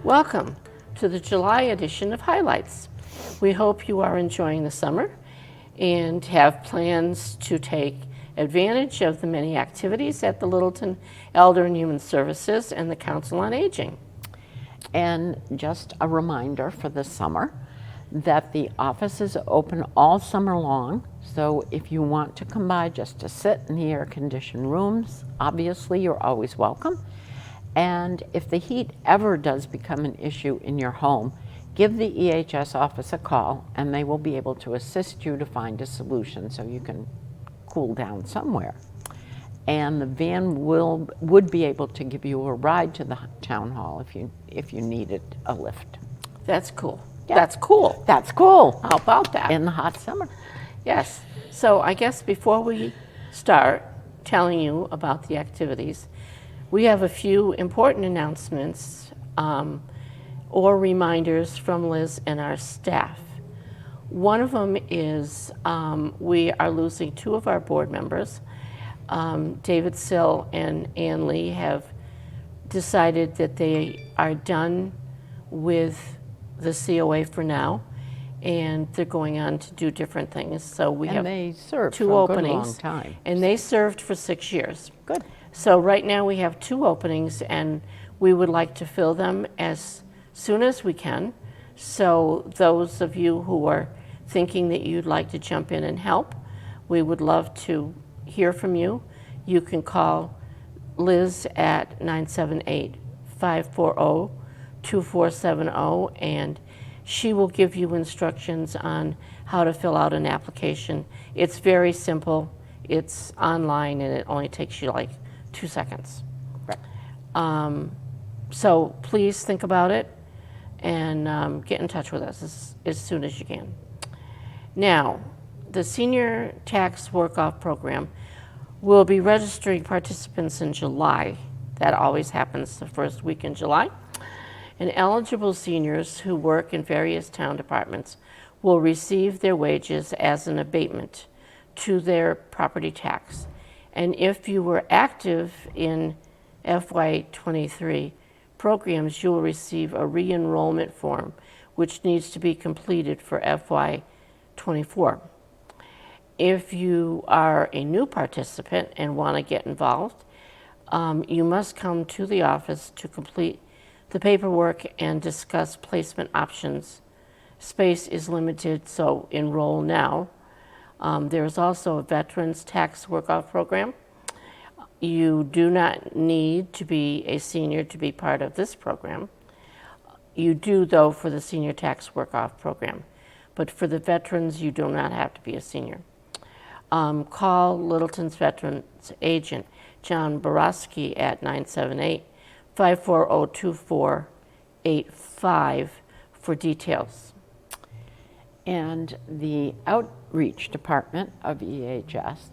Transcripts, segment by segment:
Welcome to the July edition of Highlights. We hope you are enjoying the summer and have plans to take advantage of the many activities at the Littleton Elder and Human Services and the Council on Aging. And just a reminder for the summer that the office is open all summer long. So if you want to come by just to sit in the air-conditioned rooms, obviously you're always welcome. And if the heat ever does become an issue in your home, give the EHS office a call and they will be able to assist you to find a solution so you can cool down somewhere. And the van would be able to give you a ride to the town hall if you needed a lift. That's cool. Yeah. That's cool. That's cool. How about that? In the hot summer. Yes. So I guess before we start telling you about the activities, we have a few important announcements or reminders from Liz and our staff. One of them is we are losing two of our board members. David Sill and Ann Lee have decided that they are done with the COA for now, and they're going on to do different things. So we have they served two for a openings, good long time. and they served for 6 years. Good. So right now we have two openings, and we would like to fill them as soon as we can. So those of you who are thinking that you'd like to jump in and help, we would love to hear from you. You can call Liz at 978-540-2470, and she will give you instructions on how to fill out an application. It's very simple. It's online, and it only takes you like 2 seconds. Right. So please think about it and get in touch with us as soon as you can. Now, the Senior Tax Work-Off Program will be registering participants in July. That always happens the first week in July. And eligible seniors who work in various town departments will receive their wages as an abatement to their property tax. And if you were active in FY23 programs, you will receive a re-enrollment form, which needs to be completed for FY24. If you are a new participant and want to get involved, you must come to the office to complete the paperwork and discuss placement options. Space is limited, so enroll now. There is also a Veterans Tax Work-Off Program. You do not need to be a senior to be part of this program. You do, though, for the Senior Tax Work-Off Program. But for the veterans, you do not have to be a senior. Call Littleton's Veterans Agent, John Borowski, at 978-540-2485 for details. And the Outreach Department of EHS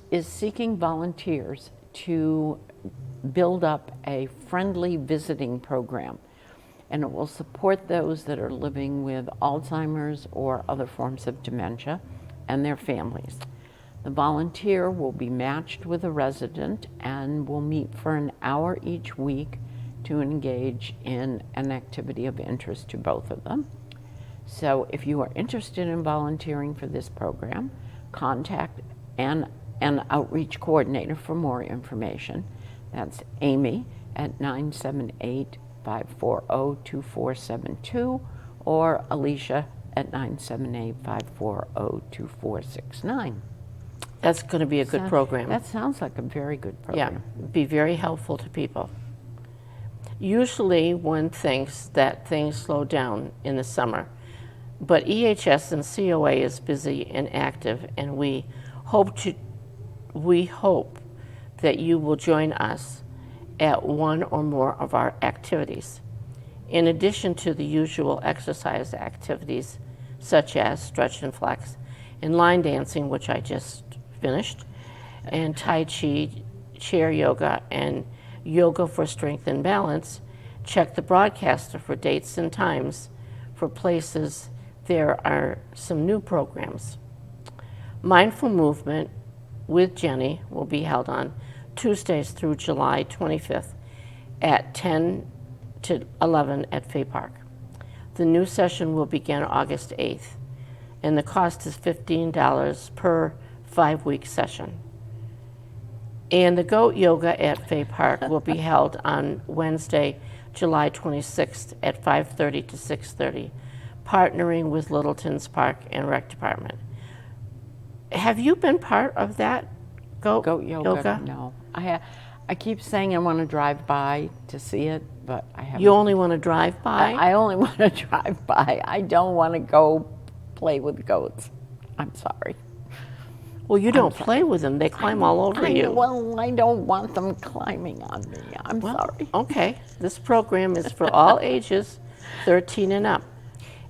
is seeking volunteers to build up a friendly visiting program. And it will support those that are living with Alzheimer's or other forms of dementia and their families. The volunteer will be matched with a resident and will meet for an hour each week to engage in an activity of interest to both of them. So if you are interested in volunteering for this program, contact an outreach coordinator for more information. That's Amy at 978-540-2472 or Alicia at 978-540-2469. That's going to be a good program. That sounds like a very good program. Yeah, be very helpful to people. Usually one thinks that things slow down in the summer, but EHS and COA is busy and active, and we hope that you will join us at one or more of our activities. In addition to the usual exercise activities, such as stretch and flex, and line dancing, which I just finished, and Tai Chi, chair yoga, and yoga for strength and balance, check the broadcaster for dates and times for places. There are some new programs. Mindful Movement with Jenny will be held on Tuesdays through July 25th at 10 to 11 at Fay Park. The new session will begin August 8th, and the cost is $15 per 5-week session. And the goat yoga at Fay Park will be held on Wednesday, July 26th at 5:30 to 6:30, partnering with Littleton's Park and Rec Department. Have you been part of that goat yoga? No. I keep saying I want to drive by to see it, but I haven't. You only want to drive by? I only want to drive by. I don't want to go play with goats. I'm sorry. Well, you don't play with them. They climb all over you. Well, I don't want them climbing on me. I'm sorry. Okay. This program is for all ages, 13 and up.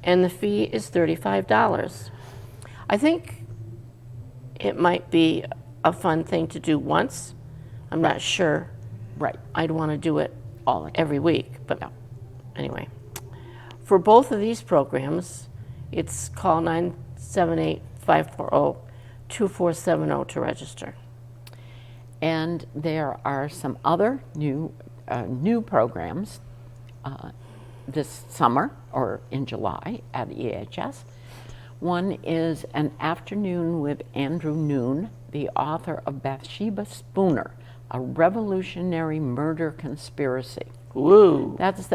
And the fee is $35. I think it might be a fun thing to do once. I'm not sure Right. I'd want to do it All the time. every week, but anyway. For both of these programs, it's call 978-540-2470 to register. And there are some other new programs this summer or in July at EHS. One is an afternoon with Andrew Noon, the author of Bathsheba Spooner, a revolutionary murder conspiracy. Woo! That's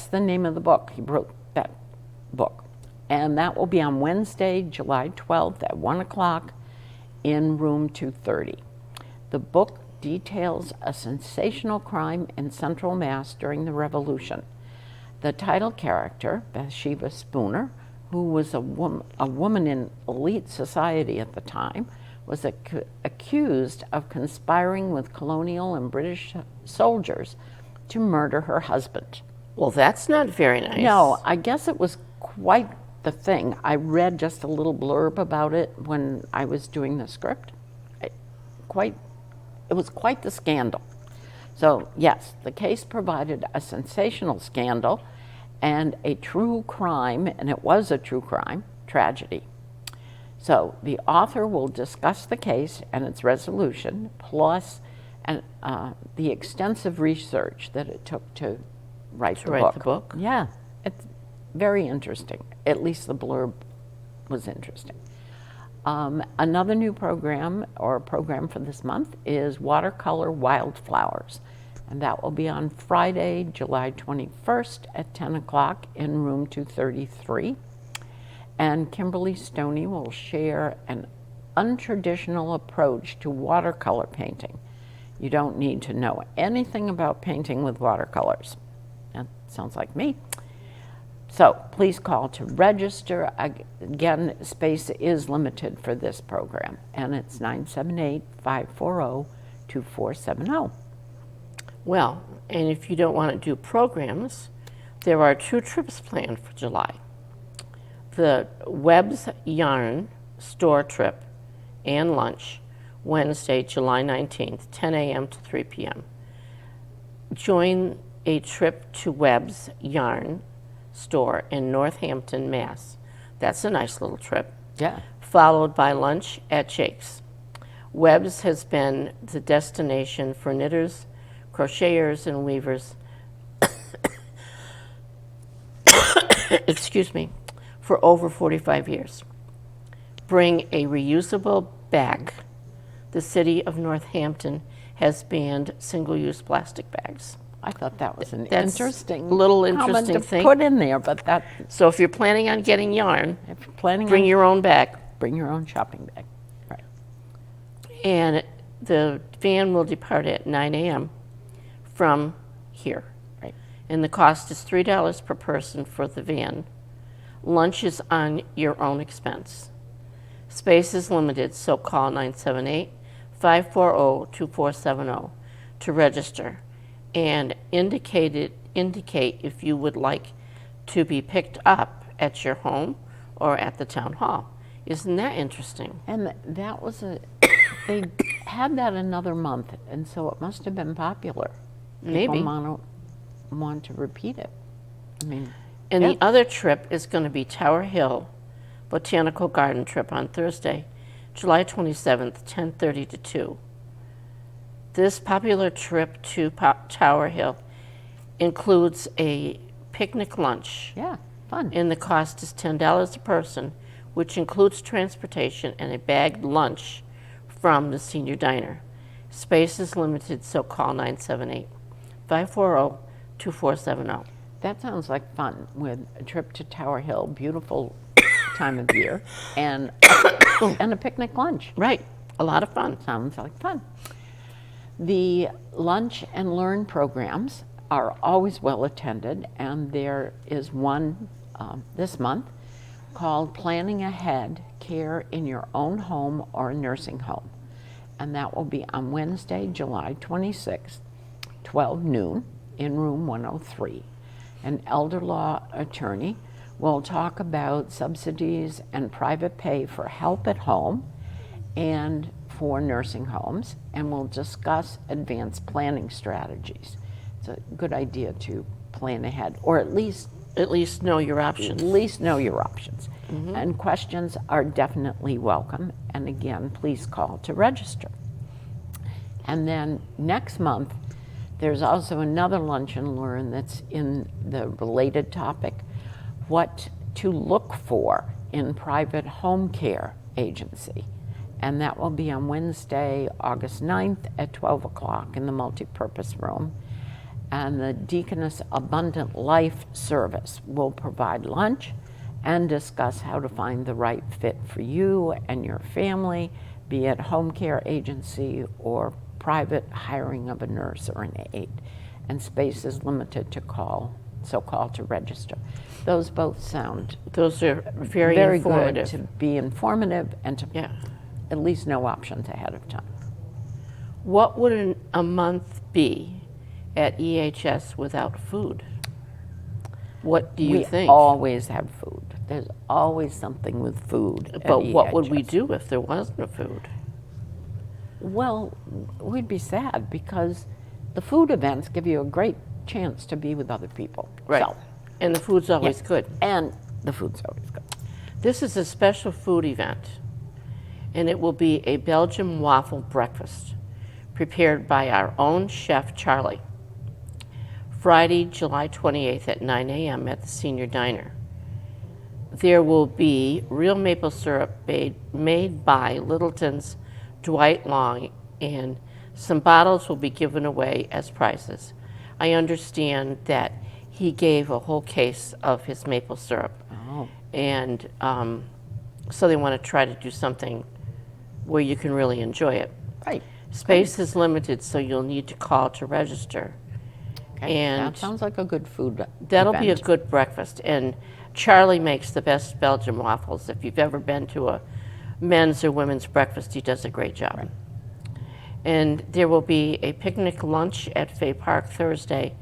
the name of the book. He wrote that book. And that will be on Wednesday, July 12th at 1 o'clock in room 230. The book details a sensational crime in Central Mass during the Revolution. The title character, Bathsheba Spooner, who was a woman in elite society at the time, was accused of conspiring with colonial and British soldiers to murder her husband. Well, that's not very nice. No, I guess it was quite the thing. I read just a little blurb about it when I was doing the script. It was quite the scandal. So yes, the case provided a sensational scandal and a true crime, and it was a true crime, tragedy. So the author will discuss the case and its resolution, plus the extensive research that it took to write the book. Yeah, it's very interesting. At least the blurb was interesting. Another new program for this month is Watercolor Wildflowers. And that will be on Friday, July 21st at 10 o'clock in room 233. And Kimberly Stoney will share an untraditional approach to watercolor painting. You don't need to know anything about painting with watercolors. That sounds like me. So please call to register. Again, space is limited for this program, and it's 978-540-2470. Well, and if you don't want to do programs, there are 2 trips planned for July. The Webb's Yarn store trip and lunch, Wednesday, July 19th, 10 a.m. to 3 p.m. Join a trip to Webb's Yarn store in Northampton, Mass. That's a nice little trip. Yeah. Followed by lunch at Jake's. Webb's has been the destination for knitters, crocheters, and weavers excuse me, for over 45 years. Bring a reusable bag. The city of Northampton has banned single-use plastic bags. I thought that was an That's interesting little comment interesting to thing. put in there, but that So if you're planning on getting yarn, if you're planning bring on your own bag. bring your own shopping bag. Right. And the van will depart at 9 a.m. from here. Right. And the cost is $3 per person for the van. Lunch is on your own expense. Space is limited, so call 978-540-2470 to register and indicate if you would like to be picked up at your home or at the town hall. Isn't that interesting? And that was they had that another month, and so it must have been popular. Maybe. People want to repeat it. I mean, And yeah. the other trip is going to be Tower Hill Botanical Garden trip on Thursday, July 27th, 10:30 to 2. This popular trip to Tower Hill includes a picnic lunch, Yeah, fun. and the cost is $10 a person, which includes transportation and a bagged lunch from the senior diner. Space is limited, so call 978-540-2470. That sounds like fun, with a trip to Tower Hill, beautiful time of year, and a picnic lunch. Right, a lot of fun. Sounds like fun. The Lunch and Learn programs are always well attended, and there is one this month called Planning Ahead, Care in Your Own Home or Nursing Home. And that will be on Wednesday, July 26th, 12 noon, in room 103. An elder law attorney will talk about subsidies and private pay for help at home and for nursing homes, and we'll discuss advanced planning strategies. It's a good idea to plan ahead, or at least know your options. know your options. And questions are definitely welcome. And again, please call to register. And then next month, there's also another Lunch and Learn that's in the related topic, what to look for in private home care agency. And that will be on Wednesday, August 9th at 12 o'clock in the multipurpose room. And the Deaconess Abundant Life Service will provide lunch and discuss how to find the right fit for you and your family, be it home care agency or private hiring of a nurse or an aide. And space is limited to call, so call to register. Those both sound Those are very informative. good to be informative and to Yeah. at least know options ahead of time. What would a month be at EHS without food? What do you We think? always have food. There's always something with food. at But what would we EHS. do if there wasn't a food? Well, we'd be sad because the food events give you a great chance to be with other people. Right. So, And the food's always yeah. good. And the food's always good. This is a special food event, and it will be a Belgian waffle breakfast prepared by our own chef, Charlie. Friday, July 28th at 9 a.m. at the Senior Diner. There will be real maple syrup made by Littleton's Dwight Long, and some bottles will be given away as prizes. I understand that he gave a whole case of his maple syrup. Oh. And so they want to try to do something where you can really enjoy it. Right. Space is limited, so you'll need to call to register. Okay. And that sounds like a good food that'll be a event. good breakfast. And Charlie makes the best Belgian waffles. If you've ever been to a men's or women's breakfast, he does a great job. Right. And there will be a picnic lunch at Fay Park Thursday,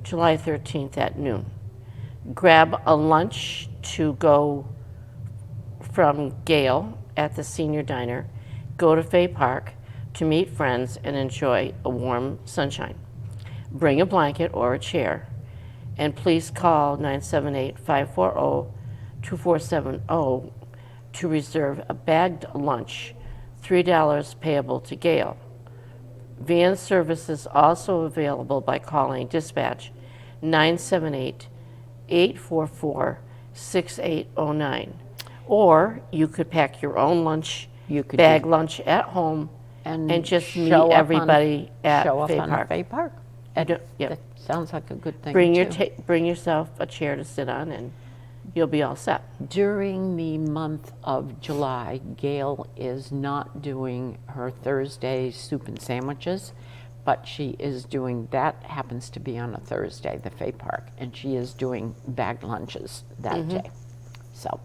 July 13th at noon. Grab a lunch to go from Gale at the Senior Diner, go to Fay Park to meet friends and enjoy a warm sunshine. Bring a blanket or a chair, and please call 978-540-2470 to reserve a bagged lunch, $3 payable to Gale. Van service is also available by calling dispatch 978-844-6809. Or you could pack your own lunch, You could bag lunch at home, and just meet everybody at Fay Park. Fay Park. Yeah. That sounds like a good thing Bring too. bring yourself a chair to sit on, and you'll be all set. During the month of July, Gail is not doing her Thursday soup and sandwiches, but she is doing, that happens to be on a Thursday, the Fay Park, and she is doing bagged lunches that day. So,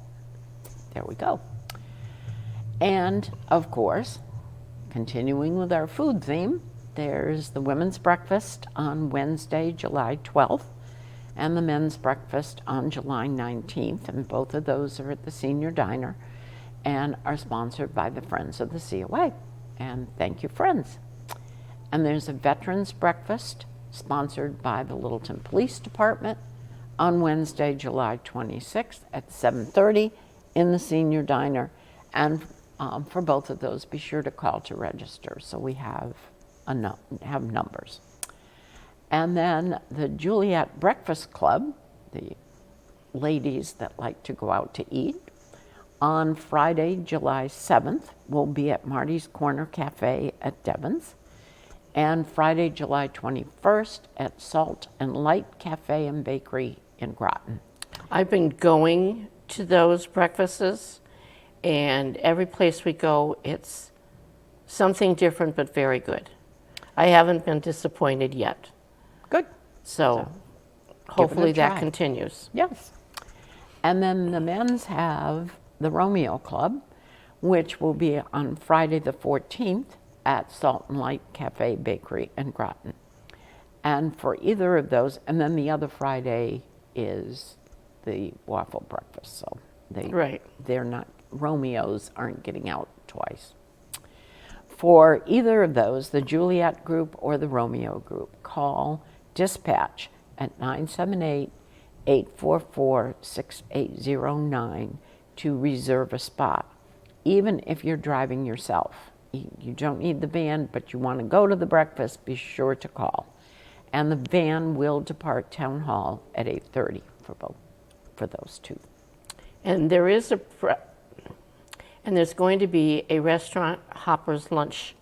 there we go. And, of course, continuing with our food theme, there's the women's breakfast on Wednesday, July 12th, and the men's breakfast on July 19th, and both of those are at the Senior Diner and are sponsored by the Friends of the COA. And thank you, Friends. And there's a veterans breakfast sponsored by the Littleton Police Department on Wednesday, July 26th at 7:30 in the Senior Diner. And for both of those, be sure to call to register so we have numbers. And then the Juliet Breakfast Club, the ladies that like to go out to eat, on Friday, July 7th, will be at Marty's Corner Cafe at Devon's, and Friday, July 21st at Salt and Light Cafe and Bakery in Groton. I've been going to those breakfasts, and every place we go, it's something different but very good. I haven't been disappointed yet. Good. So hopefully that try. continues. Yes. And then the men's have the Romeo Club, which will be on Friday the 14th at Salt and Light Cafe Bakery in Groton. And for either of those, and then the other Friday is the waffle breakfast. So they're not, Romeos aren't getting out twice. For either of those, the Juliet group or the Romeo group, call dispatch at 978-844-6809 to reserve a spot, even if you're driving yourself. You don't need the van, but you want to go to the breakfast, be sure to call. And the van will depart Town Hall at 8:30 for those two. And there's going to be a restaurant hoppers lunch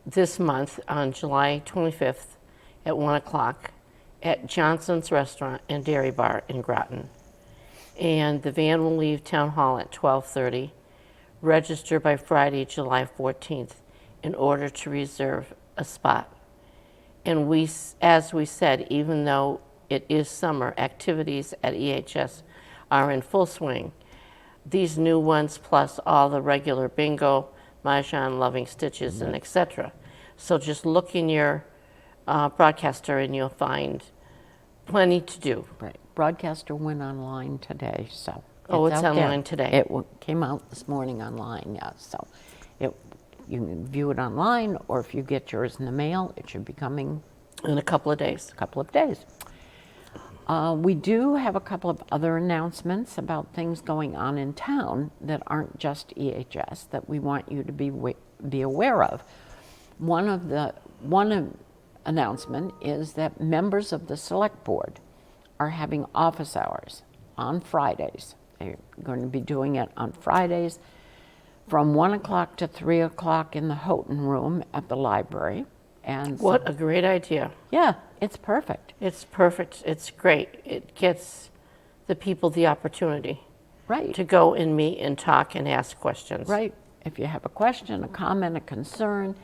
this month on July 25th at 1 o'clock at Johnson's Restaurant and Dairy Bar in Groton. And the van will leave Town Hall at 12:30. Register by Friday, July 14th in order to reserve a spot. And as we said, even though it is summer, activities at EHS are in full swing. These new ones plus all the regular bingo, mahjong, loving stitches, and etc. So just look in your broadcaster and you'll find plenty to do. Right. Broadcaster went online today, so. It's out there. online today. It came out this morning online, yeah. So you can view it online, or if you get yours in the mail, it should be coming In a couple of days. a couple of days. We do have a couple of other announcements about things going on in town that aren't just EHS that we want you to be aware of. One announcement is that members of the select board are having office hours on Fridays. They're going to be doing it on Fridays from 1 o'clock to 3 o'clock in the Houghton Room at the library. And What a great idea. yeah, it's perfect. It's perfect. It's great. It gets the people the opportunity Right. to go and meet and talk and ask questions. Right. If you have a question, a comment, a concern,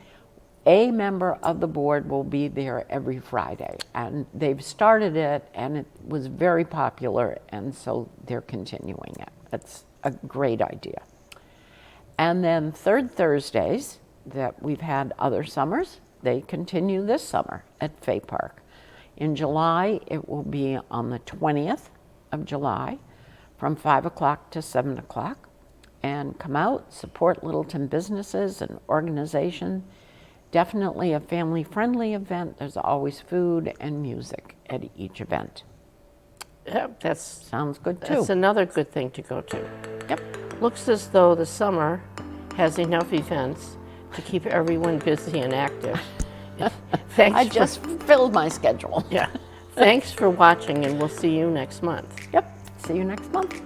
a member of the board will be there every Friday. And they've started it, and it was very popular, and so they're continuing it. It's a great idea. And then third Thursdays that we've had other summers, they continue this summer at Fay Park. In July, it will be on the 20th of July from 5 o'clock to 7 o'clock. And come out, support Littleton businesses and organizations. Definitely a family-friendly event. There's always food and music at each event. Yeah, Sounds good too. that's another good thing to go to. Yep. Looks as though the summer has enough events to keep everyone busy and active. Thanks. I just filled my schedule. Yeah. Thanks for watching, and we'll see you next month. Yep. See you next month.